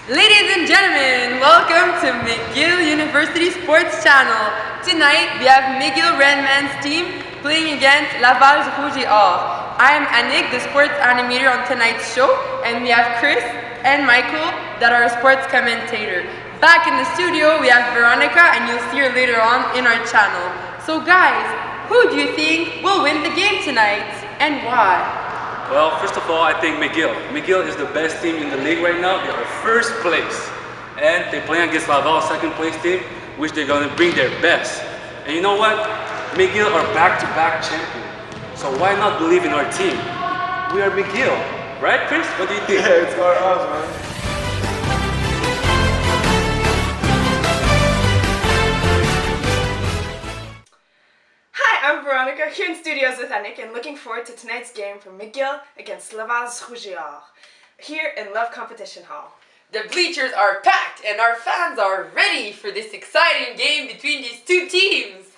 Ladies and gentlemen, welcome to McGill University Sports Channel. Tonight we have McGill Redman's team playing against Laval's Rouge et Or. I am Annick, the sports animator on tonight's show, and we have Chris and Michael that are a sports commentator. Back in the studio we have Veronica, and you'll see her later on in our channel. So guys, who do you think will win the game tonight and why? Well, first of all, I think McGill. McGill is the best team in the league right now. They are first place. And they're playing against Laval, second place team, which they're going to bring their best. And you know what? McGill are back-to-back champion. So why not believe in our team? We are McGill. Right, Chris? What do you think? Yeah, it's our us, man. I'm Veronica, here in studios with Annick, and looking forward to tonight's game from McGill against Laval's Rouge et Or, here in Love Competition Hall. The bleachers are packed and our fans are ready for this exciting game between these two teams.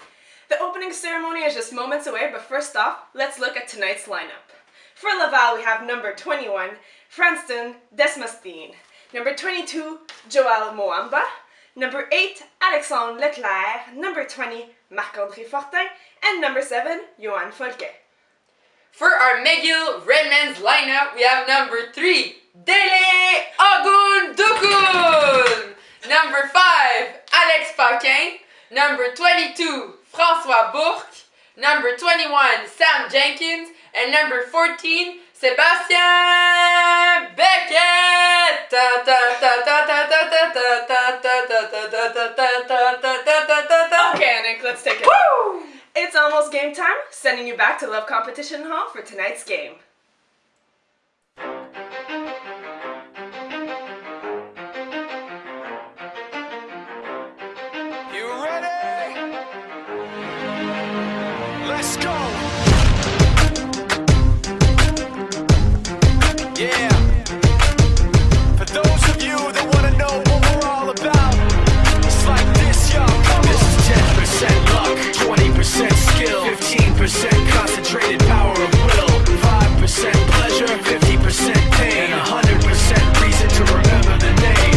The opening ceremony is just moments away, but first off, let's look at tonight's lineup. For Laval, we have number 21, Franston Desmastine, number 22, Joël Moamba, number 8, Alexandre Leclerc, number 20, Marc-André Fortin, and number 7, Johan Folke. For our McGill Redman's lineup, we have number 3, Dele Agun Dukun, number 5, Alex Paquin, number 22, François Bourque, number 21, Sam Jenkins, and number 14, Sébastien Beckett. Okay, Annick, let's take it. Woo! It's almost game time, sending you back to Love Competition Hall for tonight's game. You ready? Let's go. Yeah. For those of you that want to know what we're all about, it's like this, y'all. This is 10% luck, 20% skill, 15% concentrated power of will, 5% pleasure, 50% pain, and 100% reason to remember the name.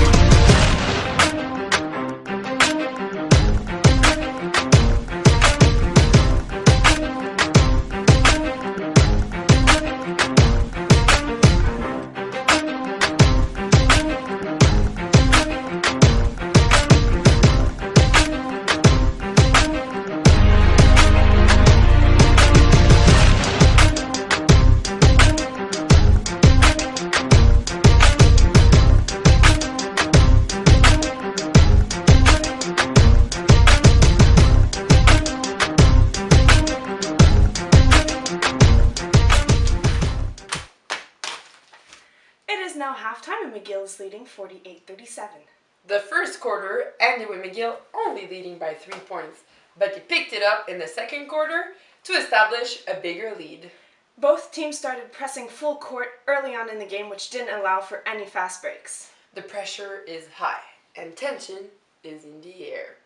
Now halftime, and McGill is leading 48-37. The first quarter ended with McGill only leading by 3 points, but they picked it up in the second quarter to establish a bigger lead. Both teams started pressing full court early on in the game, which didn't allow for any fast breaks. The pressure is high and tension is in the air.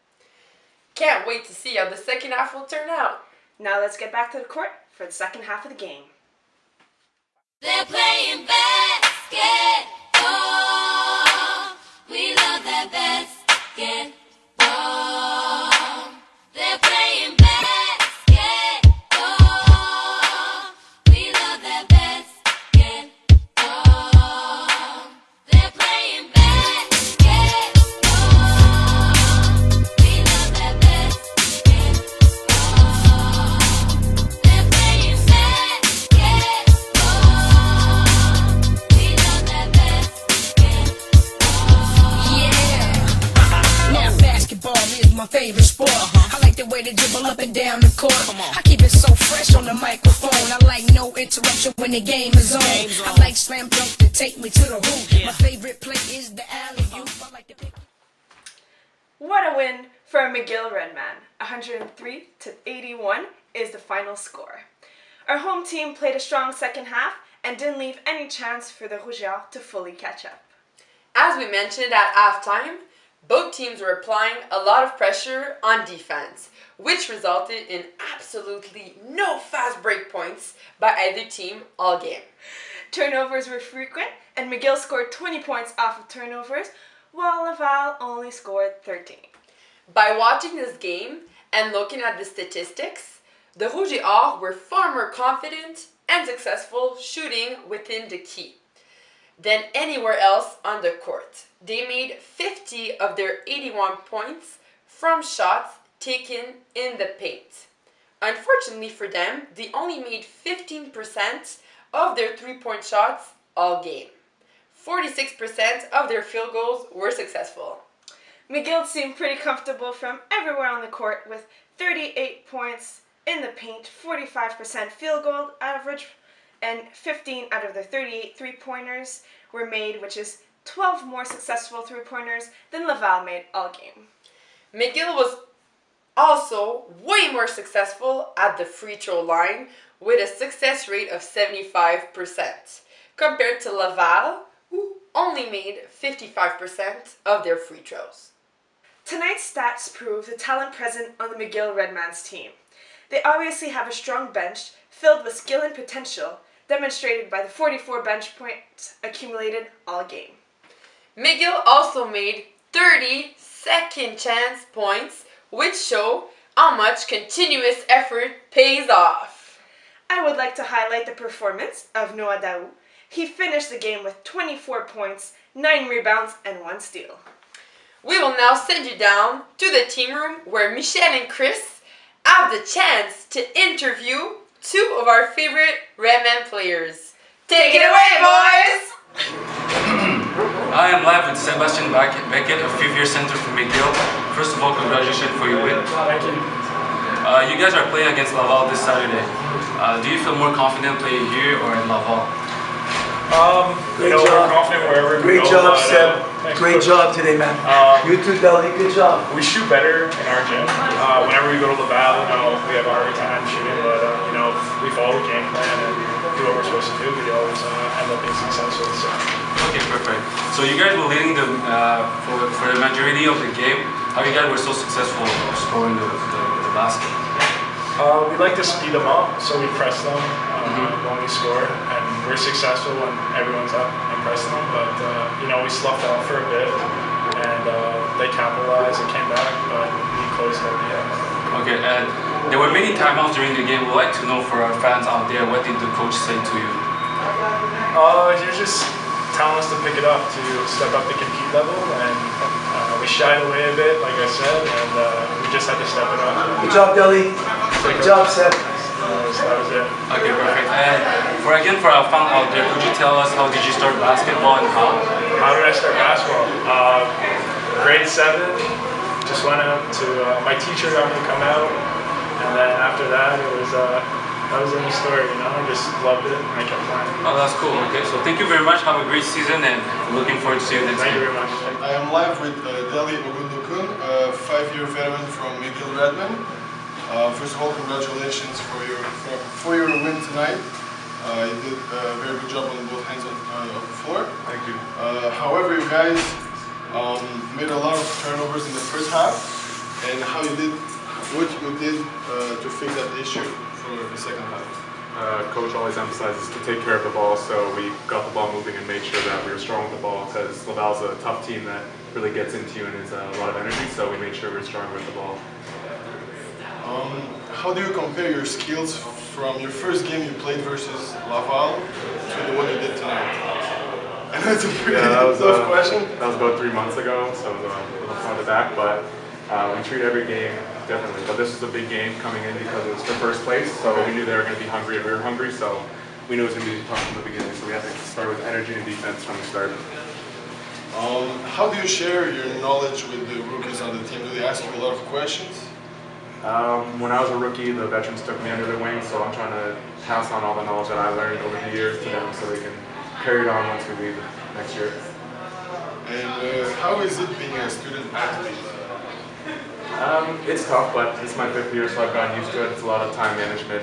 Can't wait to see how the second half will turn out. Now let's get back to the court for the second half of the game. They're playing basketball. We love that basketball. They're playing basketball. We love that basketball. They're playing basketball. We love that basketball. They're playing my favorite sport. I like the way they dribble up and down the court. I keep it so fresh on the microphone. I like no interruption when the game is on. I like slam dunk to take me to the hoop. My favorite play is the alley-oop. I like to pick. What a win for McGill Redman. 103-81 is the final score. Our home team played a strong second half and didn't leave any chance for the Rouge et Or to fully catch up. As we mentioned at halftime, both teams were applying a lot of pressure on defense, which resulted in absolutely no fast break points by either team all game. Turnovers were frequent, and McGill scored 20 points off of turnovers, while Laval only scored 13. By watching this game and looking at the statistics, the Rouge et Or were far more confident and successful shooting within the key than anywhere else on the court. They made 50 of their 81 points from shots taken in the paint. Unfortunately for them, they only made 15% of their three-point shots all game. 46% of their field goals were successful. McGill seemed pretty comfortable from everywhere on the court with 38 points in the paint, 45% field goal average, and 15 out of their 38 three-pointers were made, which is 12 more successful three-pointers than Laval made all game. McGill was also way more successful at the free throw line with a success rate of 75% compared to Laval, who only made 55% of their free throws. Tonight's stats prove the talent present on the McGill Redmans team. They obviously have a strong bench filled with skill and potential, demonstrated by the 44 bench points accumulated all game. McGill also made 30 second chance points, which show how much continuous effort pays off. I would like to highlight the performance of Noah Daou. He finished the game with 24 points, 9 rebounds, and 1 steal. We will now send you down to the team room where Michelle and Chris have the chance to interview two of our favorite Redman players. Take it away, boys! I am live with Sebastian Beckett, a fifth-year center from McGill. First of all, congratulations for your win. Thank you. You guys are playing against Laval this Saturday. Do you feel more confident playing here or in Laval? Great job. We're confident wherever we Great go, job, but, Seb. thanks, Great Coach. job today, man. You too, Deli. Good job. We shoot better in our gym. Whenever we go to Laval, we have a hard time shooting, but we follow the game plan and do what we're supposed to do. We always end up being successful. So. Okay, perfect. So you guys were leading for the majority of the game. How you guys were so successful scoring the basket? We like to speed them up, so we press them when we score, and we're successful when everyone's up and pressing them. But we sloughed out for a bit, and they capitalized and came back, but we closed at the end. Okay, and there were many timeouts during the game. We'd like to know for our fans out there, what did the coach say to you? He was just telling us to pick it up, to step up the compete level, and we shied away a bit, like I said, and we just had to step it up. Good job, Deli. Good job, Seb. That was it. Okay, perfect. And for our fans out there, could you tell us how did you start basketball and how? How did I start basketball? Grade 7, just went out to, my teacher got me to come out, and then after that, that was in the story, I just loved it, and I kept playing. Oh, that's cool. Okay, so thank you very much. Have a great season, and looking forward to seeing you next Thank you time. very much. I am live with Deli Ogundokun, a 5-year veteran from McGill Redman. First of all, congratulations for your win tonight. You did a very good job on both ends of the floor. Thank you. However, you guys made a lot of turnovers in the first half, and what you did to fix that issue for the second half. Coach always emphasizes to take care of the ball, so we got the ball moving and made sure that we were strong with the ball, because Laval's a tough team that really gets into you and is a lot of energy, so we made sure we were strong with the ball. How do you compare your skills from your first game you played versus Laval to the one you did tonight? I know it's a pretty tough question. That was about 3 months ago, so it was a little farther back, but we treat every game differently. But this was a big game coming in because it was for first place, so we knew they were going to be hungry and we were hungry, so we knew it was going to be tough from the beginning, so we had to start with energy and defense from the start. How do you share your knowledge with the rookies on the team? Do they ask you a lot of questions? When I was a rookie, the veterans took me under their wing, so I'm trying to pass on all the knowledge that I learned over the years to them so they can carry it on once we leave next year. And how is it being a student athlete? It's tough, but it's my 5th year, so I've gotten used to it. It's a lot of time management,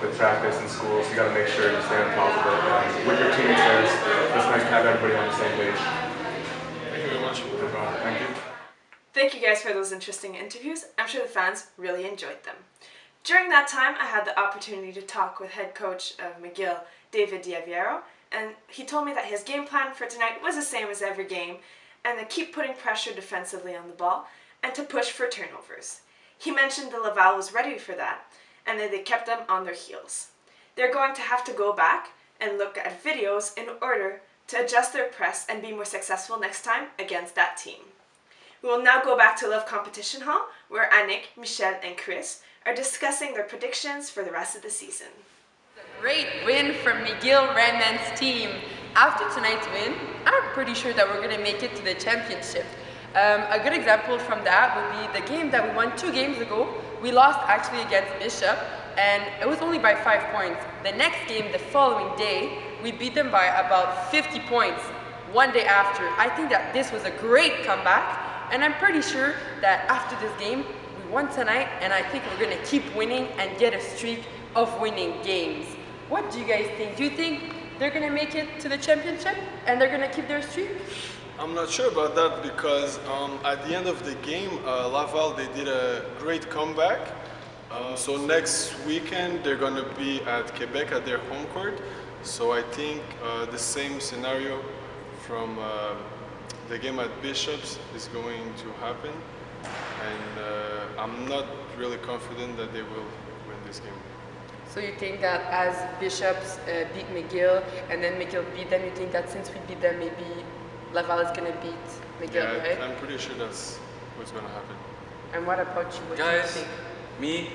with practice and school, so you got to make sure you stay on top of it. And with your teammates there, it's nice to have everybody on the same page. Thank you very much. No problem. Thank you. Thank you guys for those interesting interviews. I'm sure the fans really enjoyed them. During that time, I had the opportunity to talk with head coach of McGill, David Diaviero, and he told me that his game plan for tonight was the same as every game, and to keep putting pressure defensively on the ball, and to push for turnovers. He mentioned that Laval was ready for that, and that they kept them on their heels. They're going to have to go back and look at videos in order to adjust their press and be more successful next time against that team. We will now go back to Love Competition Hall, where Annick, Michel, and Chris are discussing their predictions for the rest of the season. Great win from McGill Redmen's team. After tonight's win, I'm pretty sure that we're going to make it to the championship. A good example from that would be the game that we won 2 games ago. We lost actually against Bishop, and it was only by 5 points. The next game, the following day, we beat them by about 50 points one day after. I think that this was a great comeback, and I'm pretty sure that after this game, we won tonight, and I think we're going to keep winning and get a streak of winning games. What do you guys think? Do you think they're going to make it to the championship and they're going to keep their streak? I'm not sure about that because at the end of the game, Laval, they did a great comeback. So next weekend, they're going to be at Quebec at their home court. So I think the same scenario from the game at Bishops is going to happen. And I'm not really confident that they will win this game. So you think that as Bishops beat McGill and then McGill beat them, you think that since we beat them, maybe Laval is going to beat McGill, Yeah, right? I'm pretty sure that's what's going to happen. And what about you? What Guys, do you think? me,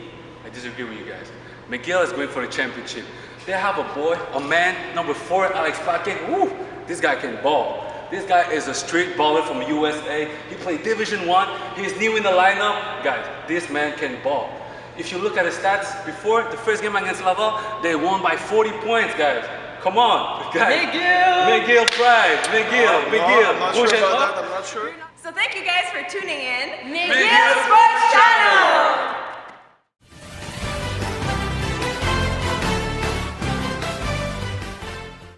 I disagree with you guys. McGill is going for the championship. They have a boy, a man, number 4, Alex Paquin. Woo! This guy can ball. This guy is a straight baller from USA. He played Division 1. He's new in the lineup. Guys, this man can ball. If you look at his stats before the first game against Laval, they won by 40 points, guys. Come on, guys. McGill pride. McGill. I'm not sure about that. I'm not sure. So thank you guys for tuning in. McGill Sports Channel!